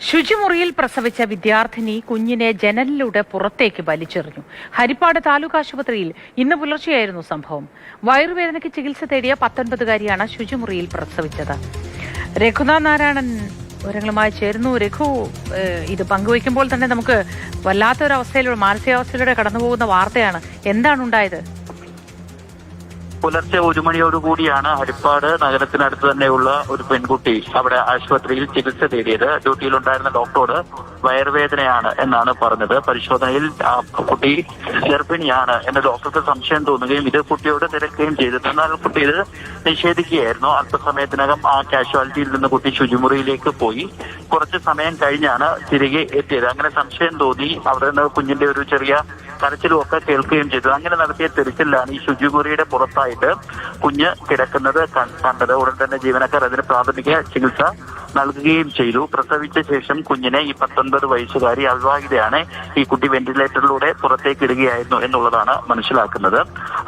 ശുചിമുറിയിൽ പ്രസവിച്ച വിദ്യാർത്ഥിനി കുഞ്ഞിനെ ജനലിലൂടെ പുറത്തേക്ക് വലിച്ചെറിഞ്ഞു. ഹരിപ്പാട് താലൂക്ക് ആശുപത്രിയിൽ ഇന്ന് പുലർച്ചെയായിരുന്നു സംഭവം. വയറുവേദനയ്ക്ക് ചികിത്സ തേടിയ 19-കാരിയാണ് ശുചിമുറിയിൽ പ്രസവിച്ചത്. രഘുനാഥ് നാരായണൻ വിവരങ്ങളുമായി ചേരുന്നു. രഘു, ഇത് പങ്കുവയ്ക്കുമ്പോൾ തന്നെ നമുക്ക് വല്ലാത്തൊരവസ്ഥയിലൂടെ, മാനസികാവസ്ഥയിലൂടെ കടന്നുപോകുന്ന വാർത്തയാണ്. എന്താണ് ഉണ്ടായത്? പുലർച്ചെ 1 മണിയോടുകൂടിയാണ് ഹരിപ്പാട് നഗരത്തിനടുത്ത് തന്നെയുള്ള ഒരു പെൺകുട്ടി അവിടെ ആശുപത്രിയിൽ ചികിത്സ തേടിയത്. ഡ്യൂട്ടിയിലുണ്ടായിരുന്ന ഡോക്ടറോട് വയറുവേദനയാണ് എന്നാണ് പറഞ്ഞത്. പരിശോധനയിൽ കുട്ടി ഗർഭിണിയാണ് എന്ന് ഡോക്ടർക്ക് സംശയം തോന്നുകയും ഇത് കുട്ടിയോട് തിരക്കുകയും ചെയ്തു. എന്നാൽ കുട്ടി ഇത് നിഷേധിക്കുകയായിരുന്നു. അല്പസമയത്തിനകം ആ കാഷ്വാലിറ്റിയിൽ നിന്ന് കുട്ടി ശുചിമുറിയിലേക്ക് പോയി. കുറച്ച് സമയം കഴിഞ്ഞാണ് തിരികെ എത്തിയത്. അങ്ങനെ സംശയം തോന്നി അവിടെ നിന്ന് കുഞ്ഞിന്റെ ഒരു ചെറിയ കരച്ചിലും ഒക്കെ കേൾക്കുകയും ചെയ്തു. അങ്ങനെ നടത്തിയ തിരച്ചിലാണ് ഈ ശുചിമുറിയുടെ പുറത്തായിട്ട് കുഞ്ഞ് കിടക്കുന്നത് കണ്ടത്. ഉടൻ തന്നെ ജീവനക്കാർ അതിന് പ്രാഥമിക ചികിത്സ നൽകുകയും ചെയ്തു. പ്രസവിച്ച ശേഷം കുഞ്ഞിനെ, ഈ 19 വയസ്സുകാരി അവിവാഹിതയാണ്, ഈ കുട്ടി വെന്റിലേറ്ററിലൂടെ പുറത്തേക്ക് ഇടുകയായിരുന്നു എന്നുള്ളതാണ് മനസ്സിലാക്കുന്നത്.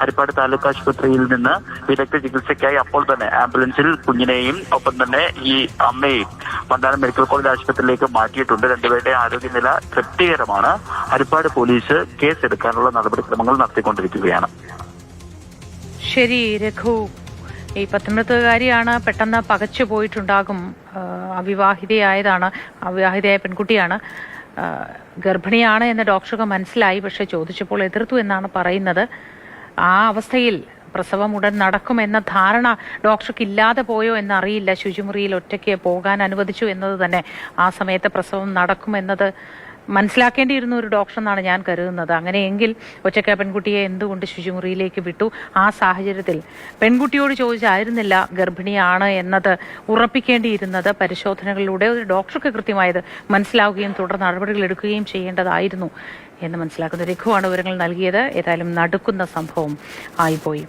ഹരിപ്പാട് താലൂക്ക് ആശുപത്രിയിൽ നിന്ന് വിദഗ്ധ ചികിത്സയ്ക്കായി അപ്പോൾ തന്നെ ആംബുലൻസിൽ കുഞ്ഞിനെയും ഒപ്പം തന്നെ ഈ അമ്മയെയും വണ്ടാനം മെഡിക്കൽ കോളേജ് ആശുപത്രിയിലേക്ക് മാറ്റിയിട്ടുണ്ട്. രണ്ടുപേരുടെ ആരോഗ്യനില തൃപ്തികരമാണ്. ഹരിപ്പാട് പോലീസ് കേസെടുക്കാനുള്ള നടപടിക്രമങ്ങൾ നടത്തിക്കൊണ്ടിരിക്കുകയാണ്. ശരി രഘു, ഈ 19-കാരിയാണ്, പെട്ടെന്ന് പകച്ചു പോയിട്ടുണ്ടാകും. അവിവാഹിതയായ പെൺകുട്ടിയാണ്, ഗർഭിണിയാണ് എന്ന് ഡോക്ടർക്ക് മനസ്സിലായി. പക്ഷെ ചോദിച്ചപ്പോൾ എതിർത്തു എന്നാണ് പറയുന്നത്. ആ അവസ്ഥയിൽ പ്രസവം ഉടൻ നടക്കുമെന്ന ധാരണ ഡോക്ടർക്ക് ഇല്ലാതെ പോയോ എന്നറിയില്ല. ശുചിമുറിയിൽ ഒറ്റയ്ക്ക് പോകാൻ അനുവദിച്ചു എന്നത് തന്നെ ആ സമയത്ത് പ്രസവം നടക്കുമെന്നത് മനസ്സിലാക്കേണ്ടിയിരുന്ന ഒരു ഡോക്ടർ എന്നാണ് ഞാൻ കരുതുന്നത്. അങ്ങനെയെങ്കിൽ ഒറ്റയ്ക്ക് പെൺകുട്ടിയെ എന്തുകൊണ്ട് ശുചിമുറിയിലേക്ക് വിട്ടു? ആ സാഹചര്യത്തിൽ പെൺകുട്ടിയോട് ചോദിച്ചായിരുന്നില്ല ഗർഭിണിയാണ് എന്നത് ഉറപ്പിക്കേണ്ടിയിരുന്നത്. പരിശോധനകളിലൂടെ ഒരു ഡോക്ടർക്ക് കൃത്യമായത് മനസ്സിലാവുകയും തുടർ നടപടികൾ എടുക്കുകയും ചെയ്യേണ്ടതായിരുന്നു എന്ന് മനസ്സിലാക്കുന്നു. രഘുവാണ് വിവരങ്ങൾ നൽകിയത്. ഏതായാലും നടുക്കുന്ന സംഭവം ആയിപ്പോയി.